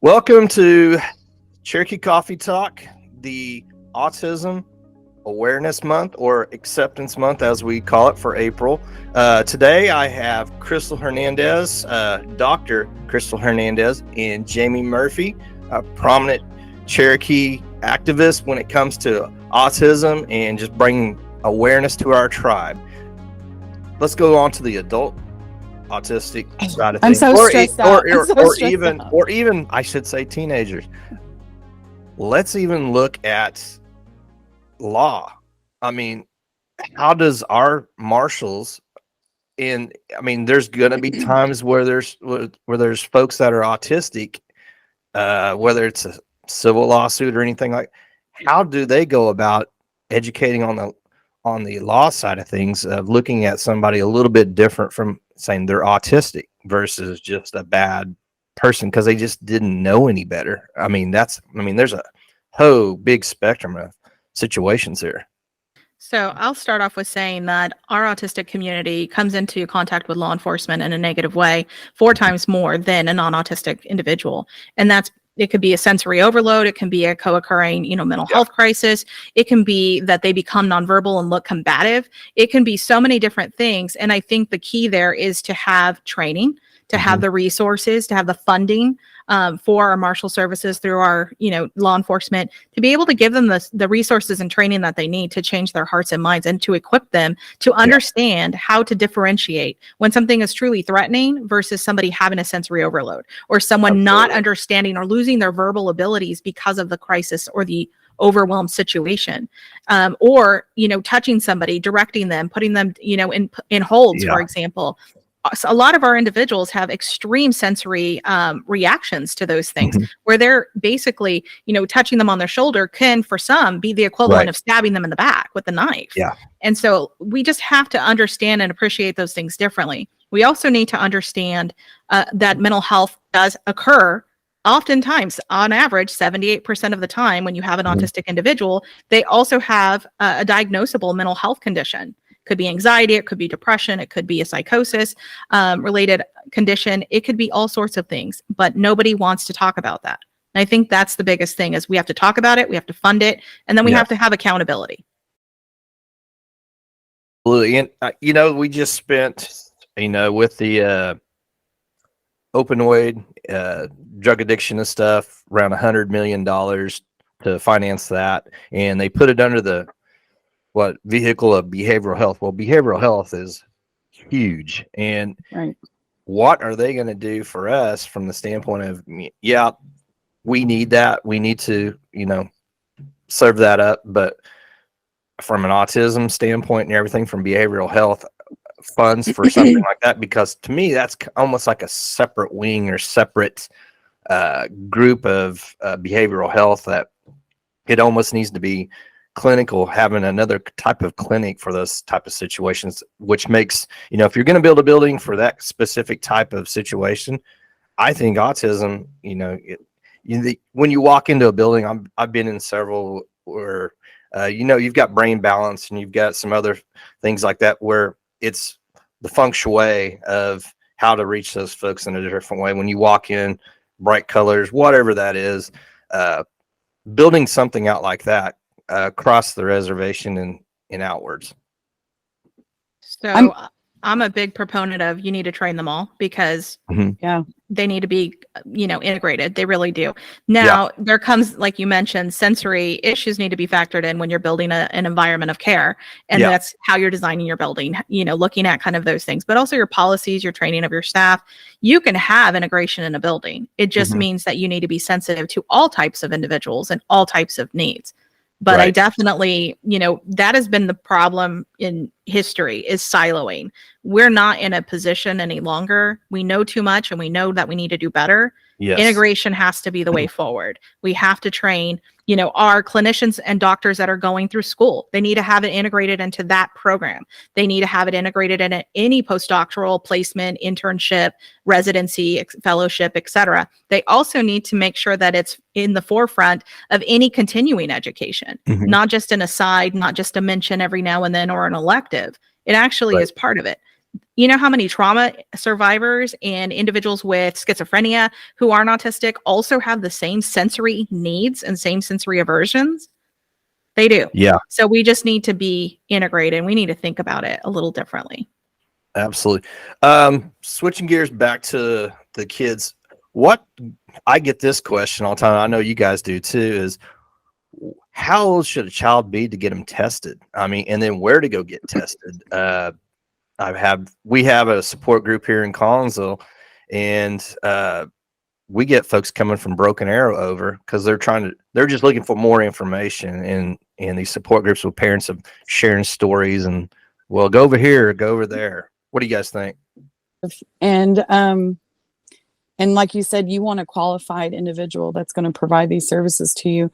Welcome to Cherokee Coffee Talk, the Autism Awareness Month, or Acceptance Month as we call it, for April. Today I have Crystal Hernandez, Dr. Crystal Hernandez, and Jamie Murphy, a prominent Cherokee activist when it comes to autism and just bringing awareness to our tribe. Let's go on to the adult autistic side of things. I'm so stressed out. Or even I should say teenagers. Let's even look at law. I mean, how does our marshals there's going to be times where there's folks that are autistic, whether it's a civil lawsuit or anything like. How do they go about educating on the law side of things, looking at somebody a little bit different from saying they're autistic versus just a bad person because they just didn't know any better? There's a whole big spectrum of situations here. So I'll start off with saying that our autistic community comes into contact with law enforcement in a negative way 4 times more than a non-autistic individual. And it could be a sensory overload. It can be a co-occurring, mental health crisis. It can be that they become nonverbal and look combative. It can be so many different things. And I think the key there is to have training, to have the resources, to have the funding for our marshal services through our, law enforcement, to be able to give them the resources and training that they need to change their hearts and minds and to equip them to understand how to differentiate when something is truly threatening versus somebody having a sensory overload or someone not understanding or losing their verbal abilities because of the crisis or the overwhelmed situation, or touching somebody, directing them, putting them in holds, for example. So a lot of our individuals have extreme sensory reactions to those things, where they're basically, touching them on their shoulder can, for some, be the equivalent of stabbing them in the back with a knife. Yeah. And so we just have to understand and appreciate those things differently. We also need to understand that mental health does occur. Oftentimes, on average, 78% of the time when you have an autistic individual, they also have a diagnosable mental health condition. Could be anxiety, it could be depression, it could be a psychosis related condition. It could be all sorts of things, but nobody wants to talk about that. And I think that's the biggest thing is we have to talk about it, we have to fund it, and then we have to have accountability. Absolutely. And, we just spent, with the opioid drug addiction and stuff, around $100 million to finance that. And they put it under the vehicle of behavioral health. Well, behavioral health is huge. And what are they going to do for us from the standpoint of, we need that. We need to, serve that up. But from an autism standpoint and everything, from behavioral health funds for something like that, because to me, that's almost like a separate wing or separate group of behavioral health that it almost needs to be clinical, having another type of clinic for those type of situations, which makes, if you're going to build a building for that specific type of situation, I think autism, when you walk into a building, I've been in several where, you've got brain balance and you've got some other things like that, where it's the feng shui of how to reach those folks in a different way. When you walk in, bright colors, whatever that is, building something out like that, across the reservation and outwards. So I'm a big proponent of you need to train them all because they need to be, integrated. They really do. Now there comes, like you mentioned, sensory issues need to be factored in when you're building an environment of care. And that's how you're designing your building, looking at kind of those things, but also your policies, your training of your staff. You can have integration in a building. It just means that you need to be sensitive to all types of individuals and all types of needs. But I definitely, that has been the problem in history, is siloing. We're not in a position any longer. We know too much and we know that we need to do better. Yes. Integration has to be the way forward. We have to train, our clinicians and doctors that are going through school. They need to have it integrated into that program. They need to have it integrated in any postdoctoral placement, internship, residency, fellowship, etc. They also need to make sure that it's in the forefront of any continuing education, not just an aside, not just a mention every now and then or an elective. It actually is part of it. you know how many trauma survivors and individuals with schizophrenia who aren't autistic also have the same sensory needs and same sensory aversions? They do. Yeah, So we just need to be integrated, and we need to think about it a little differently. absolutely. Switching gears back to the kids, what I get this question all the time. I know you guys do too. Is how old should a child be to get them tested? I mean, and then where to go get tested? We have a support group here in Collinsville, and we get folks coming from Broken Arrow over because they're just looking for more information, and these support groups with parents of sharing stories and, well, go over here, go over there. What do you guys think? And like you said, you want a qualified individual that's going to provide these services to you.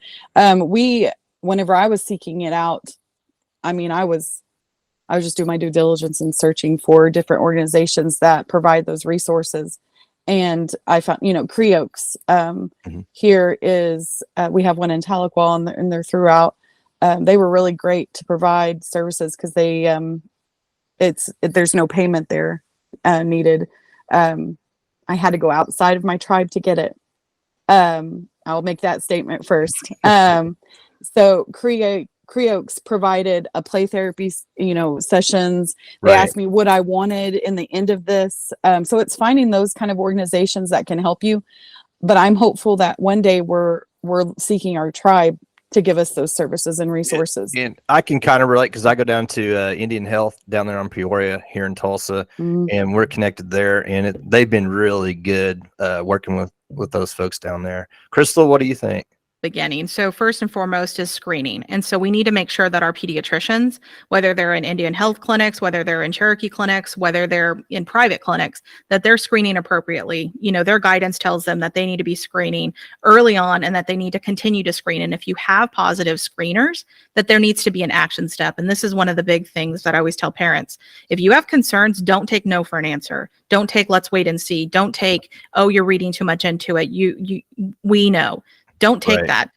Whenever I was seeking it out, I mean, I was just doing my due diligence and searching for different organizations that provide those resources. And I found, Creoaks here is, we have one in Tahlequah, and they're throughout. They were really great to provide services because there's no payment there needed. I had to go outside of my tribe to get it. I'll make that statement first. So Creoaks provided a play therapy, sessions. They asked me what I wanted in the end of this. So it's finding those kind of organizations that can help you. But I'm hopeful that one day we're seeking our tribe to give us those services and resources. And I can kind of relate because I go down to Indian Health down there on Peoria here in Tulsa, and we're connected there, and they've been really good working with those folks down there. Crystal, what do you think? Beginning. So first and foremost is screening. And so we need to make sure that our pediatricians, whether they're in Indian health clinics, whether they're in Cherokee clinics, whether they're in private clinics, that they're screening appropriately. Their guidance tells them that they need to be screening early on and that they need to continue to screen. And if you have positive screeners, that there needs to be an action step. And this is one of the big things that I always tell parents. If you have concerns, don't take no for an answer. Don't take let's wait and see. Don't take, oh, you're reading too much into it. We know. Don't take that.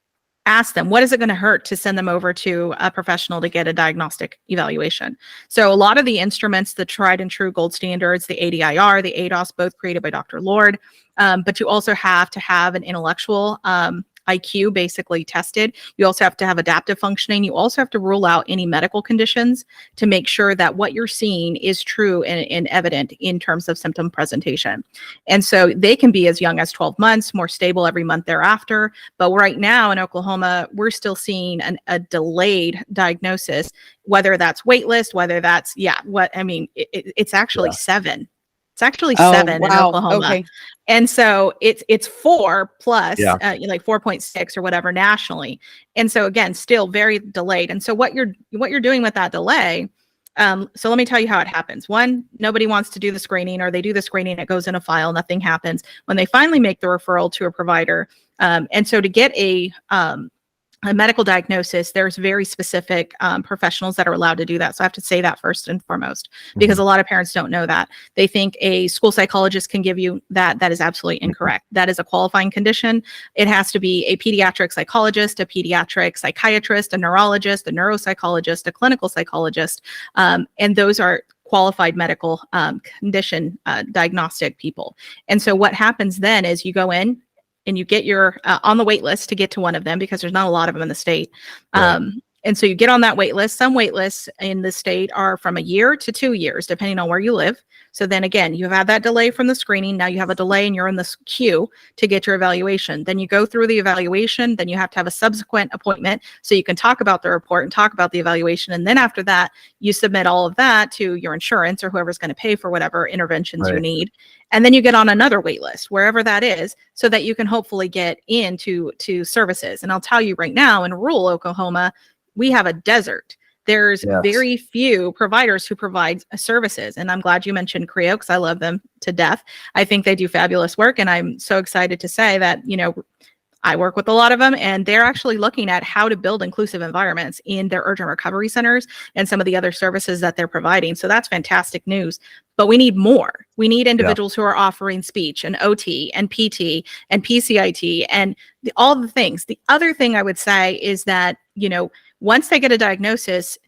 Ask them, what is it going to hurt to send them over to a professional to get a diagnostic evaluation? So a lot of the instruments, the tried and true gold standards, the ADIR, the ADOS, both created by Dr. Lord, but you also have to have an intellectual IQ basically tested. You also have to have adaptive functioning. You also have to rule out any medical conditions to make sure that what you're seeing is true and evident in terms of symptom presentation. And so they can be as young as 12 months, more stable every month thereafter. But right now in Oklahoma, we're still seeing a delayed diagnosis, whether that's waitlist, whether that's, it's actually 7. It's actually 7 in Oklahoma. Okay. And so it's 4 plus, like 4.6 or whatever nationally. And so again, still very delayed. And so what you're doing with that delay, so let me tell you how it happens. One, nobody wants to do the screening, or they do the screening, it goes in a file, nothing happens. When they finally make the referral to a provider, and so to get a medical diagnosis, there's very specific professionals that are allowed to do that. So I have to say that first and foremost, because a lot of parents don't know that. They think a school psychologist can give you that. That is absolutely incorrect. That is a qualifying condition. It has to be a pediatric psychologist, a pediatric psychiatrist, a neurologist, a neuropsychologist, a clinical psychologist. And those are qualified medical condition diagnostic people. And so what happens then is you go in, and you get your on the wait list to get to one of them, because there's not a lot of them in the state. And so you get on that wait list. Some wait lists in the state are from 1 year to 2 years, depending on where you live. So then again, you have that delay from the screening. Now you have a delay and you're in this queue to get your evaluation. Then you go through the evaluation. Then you have to have a subsequent appointment so you can talk about the report and talk about the evaluation. And then after that, you submit all of that to your insurance or whoever's going to pay for whatever interventions you need. And then you get on another wait list, wherever that is, so that you can hopefully get into services. And I'll tell you right now, in rural Oklahoma, we have a desert. There's very few providers who provide services. And I'm glad you mentioned Creo, because I love them to death. I think they do fabulous work. And I'm so excited to say that, I work with a lot of them, and they're actually looking at how to build inclusive environments in their urgent recovery centers and some of the other services that they're providing. So that's fantastic news. But we need more. We need individuals who are offering speech and OT and PT and PCIT and all the things. The other thing I would say is that, once they get a diagnosis,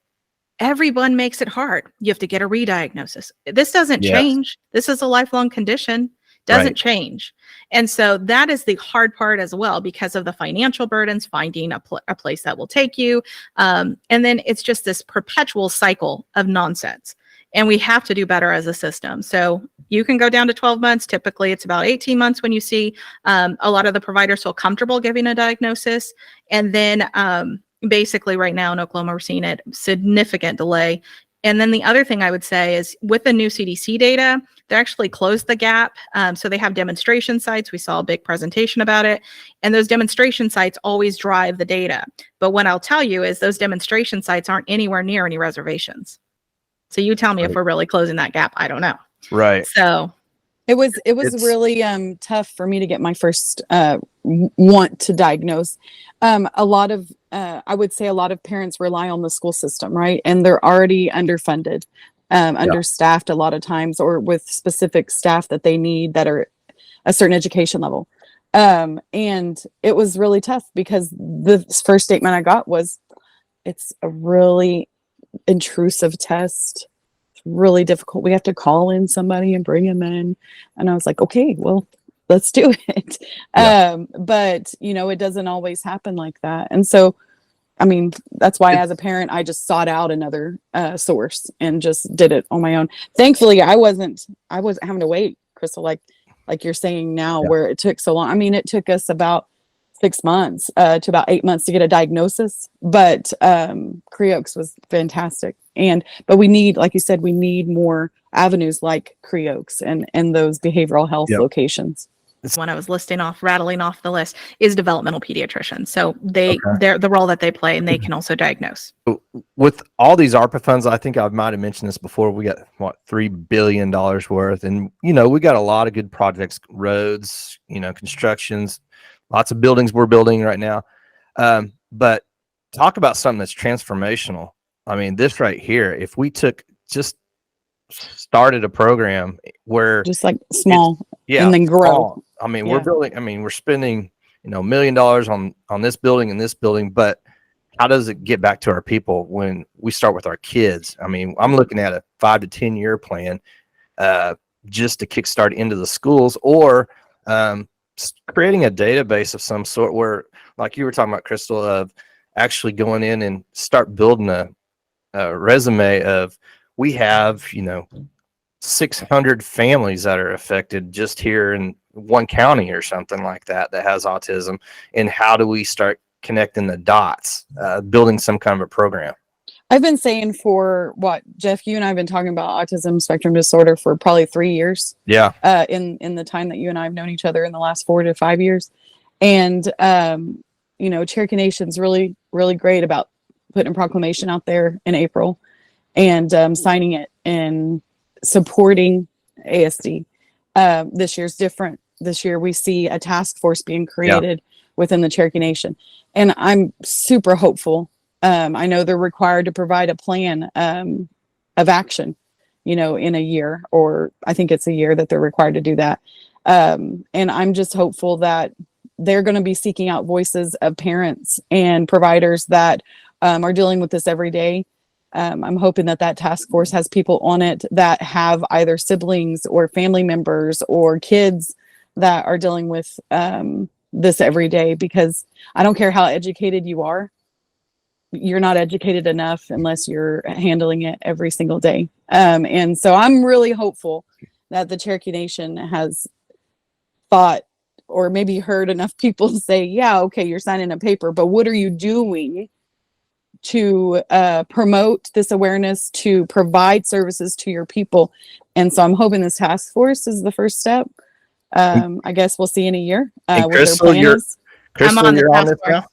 everyone makes it hard. You have to get a rediagnosis. This doesn't Yes. change. This is a lifelong condition. Doesn't Right. change. And so that is the hard part as well, because of the financial burdens, finding a place that will take you. And then it's just this perpetual cycle of nonsense. And we have to do better as a system. So you can go down to 12 months. Typically, it's about 18 months when you see a lot of the providers feel comfortable giving a diagnosis. And then basically right now in Oklahoma, we're seeing a significant delay. And then the other thing I would say is with the new CDC data, they actually closed the gap. So they have demonstration sites. We saw a big presentation about it. And those demonstration sites always drive the data. But what I'll tell you is those demonstration sites aren't anywhere near any reservations. So you tell me if we're really closing that gap. I don't know. Right. So it was It's- really tough for me to get my first want to diagnose. A lot of I would say a lot of parents rely on the school system, right? And they're already underfunded, understaffed a lot of times, or with specific staff that they need that are a certain education level. And it was really tough because the first statement I got was, it's a really intrusive test. It's really difficult. We have to call in somebody and bring him in. And I was like, okay, well, let's do it. Yeah. But it doesn't always happen like that. And so, I mean, that's why as a parent, I just sought out another source and just did it on my own. Thankfully, I wasn't having to wait, Crystal, like you're saying now, Yeah. where it took so long. I mean, it took us about 6 months to about 8 months to get a diagnosis, but Creoaks was fantastic. But we need, like you said, we need more avenues like Creoaks and those behavioral health Yep. locations. when I was rattling off the list is developmental pediatricians. So they're the role that they play, and they can also diagnose. With all these ARPA funds, I think I might have mentioned this before. We got $3 billion worth, and we got a lot of good projects, roads, constructions, lots of buildings we're building right now. But talk about something that's transformational. I mean, this right here, if we started a program where Just like small, yeah, and then grow. small. I mean, Yeah. we're spending, $1 million on this building and this building, but how does it get back to our people when we start with our kids? I mean, I'm looking at a 5 to 10 year plan, just to kickstart into the schools, or creating a database of some sort where, like you were talking about, Crystal, of actually going in and start building a resume of, we have, 600 families that are affected just here in one county or something like that has autism. And how do we start connecting the dots, building some kind of a program? I've been saying for Jeff, you and I have been talking about autism spectrum disorder for probably 3 years. Yeah. In the time that you and I have known each other in the last 4 to 5 years. And, Cherokee Nation's really, really great about putting a proclamation out there in April and signing it and supporting ASD. This year's different. This year we see a task force being created within the Cherokee Nation. And I'm super hopeful. I know they're required to provide a plan of action, in a year, or I think it's a year that they're required to do that. And I'm just hopeful that they're going to be seeking out voices of parents and providers that are dealing with this every day. I'm hoping that task force has people on it that have either siblings or family members or kids that are dealing with this every day, because I don't care how educated you are. You're not educated enough unless you're handling it every single day. And so I'm really hopeful that the Cherokee Nation has thought, or maybe heard enough people say, yeah, okay, you're signing a paper, but what are you doing to promote this awareness, to provide services to your people? And so I'm hoping this task force is the first step. I guess we'll see in a year what Crystal, their plan is. Crystal, I'm on the you're on task this now? force.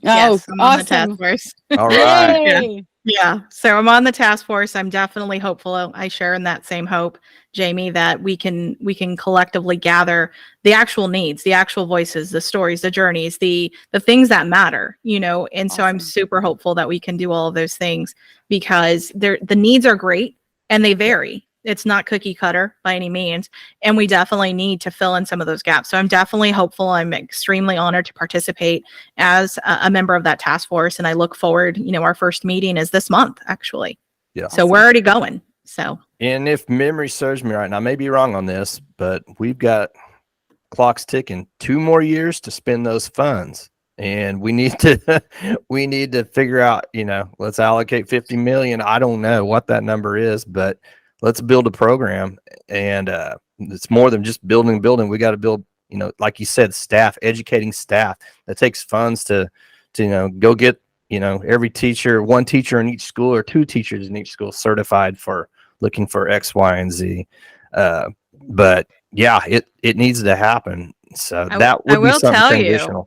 Oh, Yes, I'm on the task awesome. force. All right. Yay! Yeah. So I'm on the task force. I'm definitely hopeful. I share in that same hope, Jamie, that we can collectively gather the actual needs, the actual voices, the stories, the journeys, the things that matter, And so I'm Awesome. super hopeful that we can do all of those things, because the needs are great and they vary. It's not cookie cutter by any means. And we definitely need to fill in some of those gaps. So I'm definitely hopeful. I'm extremely honored to participate as a member of that task force. And I look forward, our first meeting is this month, actually. Yeah. So we're already going. So, And if memory serves me right, and I may be wrong on this, but we've got clocks ticking, 2 more years to spend those funds. And we need to we need to figure out, let's allocate 50 million. I don't know what that number is, but let's build a program. And it's more than just building. We got to build, like you said, staff, educating staff. That takes funds to go get, every teacher, one teacher in each school or 2 teachers in each school certified for looking for X, Y, and Z. But yeah, it needs to happen. So that I would be will something tell you, transitional.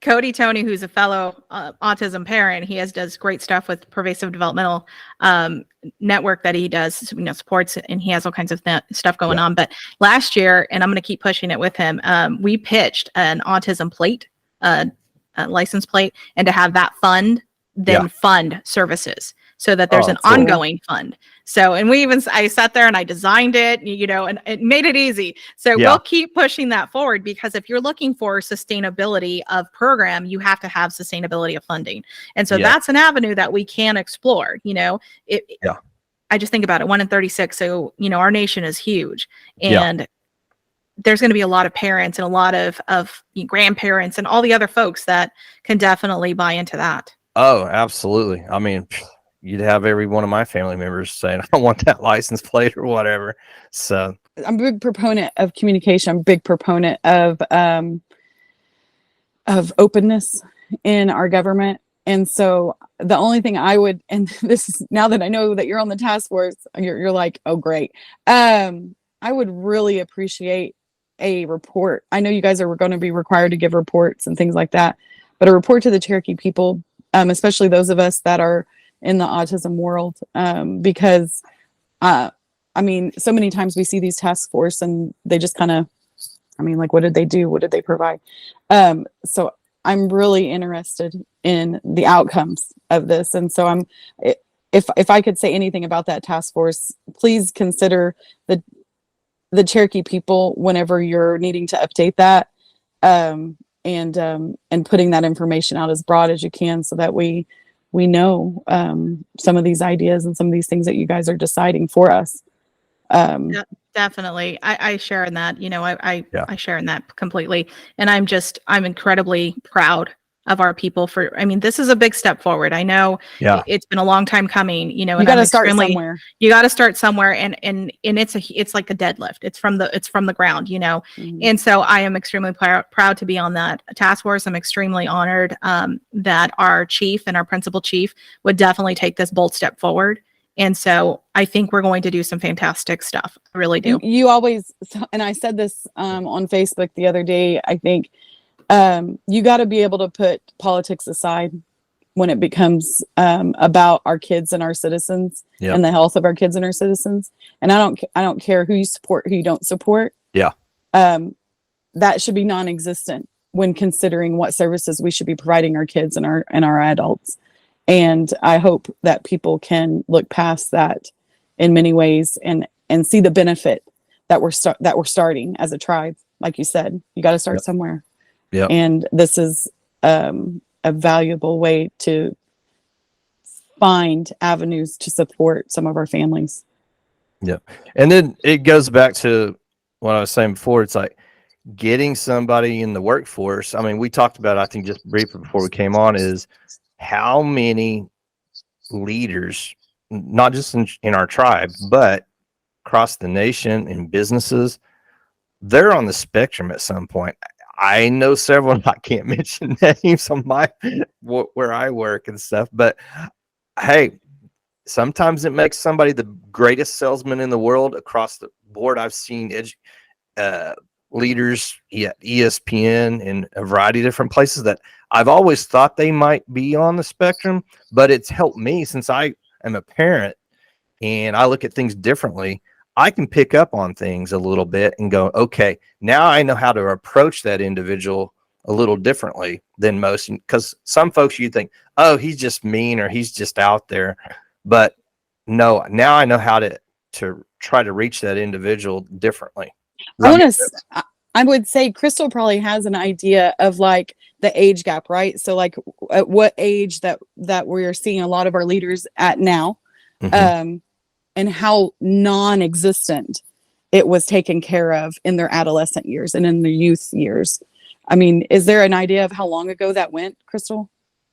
Cody Tony, who's a fellow autism parent, he does great stuff with pervasive developmental network that he does, supports, and he has all kinds of stuff going on. But last year, and I'm going to keep pushing it with him, we pitched an autism plate, a license plate, and to have that fund fund services so that there's an ongoing fund. So, and I sat there and I designed it, and it made it easy. So we'll keep pushing that forward, because if you're looking for sustainability of program, you have to have sustainability of funding. And so that's an avenue that we can explore. I just think about it, 1 in 36. So, our nation is huge, and there's going to be a lot of parents and a lot of grandparents and all the other folks that can definitely buy into that. Oh, absolutely. I mean, you'd have every one of my family members saying, I want that license plate or whatever. So I'm a big proponent of communication. I'm a big proponent of openness in our government. And so the only thing I would, and this is now that I know that you're on the task force, you're like, oh, great. I would really appreciate a report. I know you guys are going to be required to give reports and things like that, but a report to the Cherokee people, especially those of us that are in the autism world, because so many times we see these task force and they just kind of, like, what did they do? What did they provide? So I'm really interested in the outcomes of this. And so if I could say anything about that task force, please consider the Cherokee people whenever you're needing to update that, and putting that information out as broad as you can, so that we know some of these ideas and some of these things that you guys are deciding for us. Definitely. I share in that, I share in that completely. And I'm incredibly proud of our people this is a big step forward. I know it's been a long time coming, you got to start somewhere. You got to start somewhere. And it's like a deadlift. It's from the ground, Mm-hmm. And so I am extremely proud to be on that task force. I'm extremely honored that our chief and our principal chief would definitely take this bold step forward. And so I think we're going to do some fantastic stuff. I really do. You always, and I said this on Facebook the other day, I think you got to be able to put politics aside when it becomes about our kids and our citizens and the health of our kids and our citizens. And I don't care who you support, who you don't support. Yeah. That should be non-existent when considering what services we should be providing our kids and our adults. And I hope that people can look past that in many ways and see the benefit that we're starting as a tribe. Like you said, you got to start somewhere. Yeah. And this is a valuable way to find avenues to support some of our families. Yeah. And then it goes back to what I was saying before. It's like getting somebody in the workforce. We talked about, I think just briefly before we came on, is how many leaders, not just in our tribe, but across the nation, in businesses, they're on the spectrum at some point. I know several, I can't mention names on where I work and stuff, but hey, sometimes it makes somebody the greatest salesman in the world across the board. I've seen leaders at ESPN in a variety of different places that I've always thought they might be on the spectrum, but it's helped me since I am a parent and I look at things differently. I can pick up on things a little bit and go, okay, now I know how to approach that individual a little differently than most. Because some folks you think, oh, he's just mean or he's just out there. But no, now I know how to try to reach that individual differently. I would say Crystal probably has an idea of like the age gap, right? So like at what age that we're seeing a lot of our leaders at now. Mhm. And how non-existent it was taken care of in their adolescent years and in their youth years. I mean, is there an idea of how long ago that went, Crystal?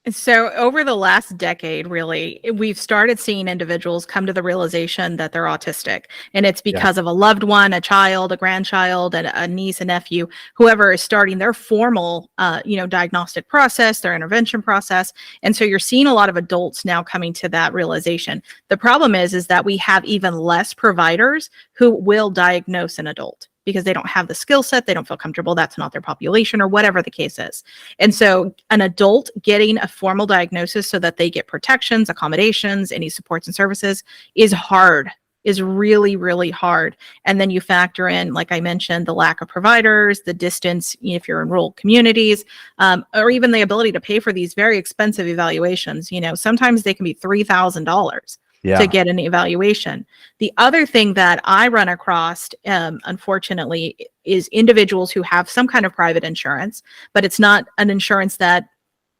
So over the last decade, really, we've started seeing individuals come to the realization that they're autistic. And it's Yeah. because of a loved one, a child, a grandchild, a niece, a nephew, whoever is starting their formal, diagnostic process, their intervention process. And so you're seeing a lot of adults now coming to that realization. The problem is that we have even less providers who will diagnose an adult because they don't have the skill set, they don't feel comfortable, that's not their population, or whatever the case is. And so an adult getting a formal diagnosis so that they get protections, accommodations, any supports and services is hard, is really, really hard. And then you factor in, like I mentioned, the lack of providers, the distance, if you're in rural communities, or even the ability to pay for these very expensive evaluations. Sometimes they can be $3,000 to Yeah. get an evaluation. The other thing that I run across, unfortunately, is individuals who have some kind of private insurance, but it's not an insurance that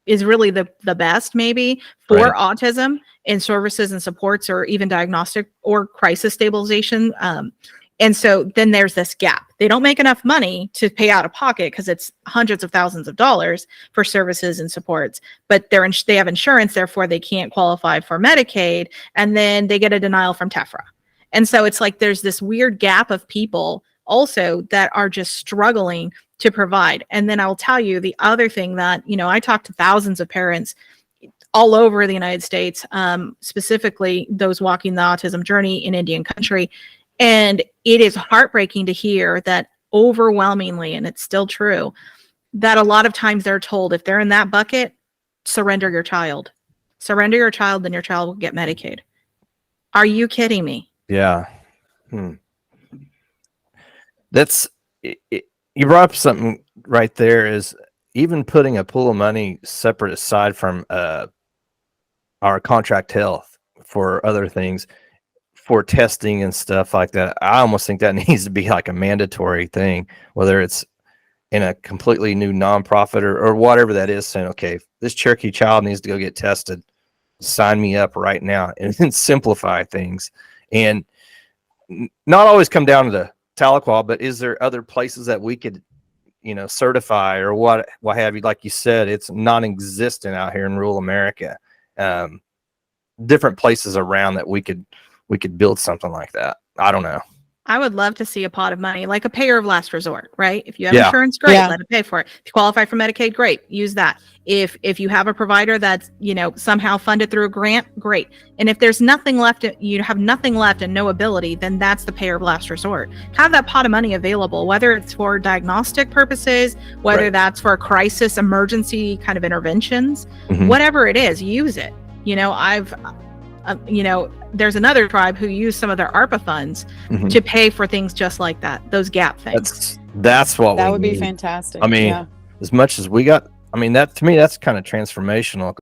is really the best maybe for Right. autism and services and supports or even diagnostic or crisis stabilization. And so then there's this gap. They don't make enough money to pay out of pocket because it's hundreds of thousands of dollars for services and supports, but they have insurance, therefore they can't qualify for Medicaid, and then they get a denial from TEFRA. And so it's like there's this weird gap of people also that are just struggling to provide. And then I'll tell you the other thing that, I talk to thousands of parents all over the United States, specifically those walking the autism journey in Indian country. And it is heartbreaking to hear that overwhelmingly, and it's still true, that a lot of times they're told if they're in that bucket, surrender your child. Surrender your child, then your child will get Medicaid. Are you kidding me? Yeah. That's you brought up something right there, is even putting a pool of money separate aside from our contract health for other things, for testing and stuff like that. I almost think that needs to be like a mandatory thing, whether it's in a completely new nonprofit or whatever that is, saying, okay, this Cherokee child needs to go get tested, sign me up right now, and then simplify things. And not always come down to the Tahlequah, but is there other places that we could, certify or what have you? Like you said, it's non-existent out here in rural America. Different places around that we could build something like that. I don't know. I would love to see a pot of money, like a payer of last resort, right? If you have Yeah. insurance, great, Yeah. let it pay for it. If you qualify for Medicaid, great, use that. If you have a provider that's, somehow funded through a grant, great. And if there's nothing left, you have nothing left and no ability, then that's the payer of last resort. Have that pot of money available, whether it's for diagnostic purposes, whether Right. that's for crisis emergency kind of interventions, Mhm. whatever it is, use it. There's another tribe who use some of their ARPA funds Mhm. to pay for things just like that, those gap things. That's what That we would be need. fantastic. I mean, yeah. as much as we got, that to me, that's kind of transformational.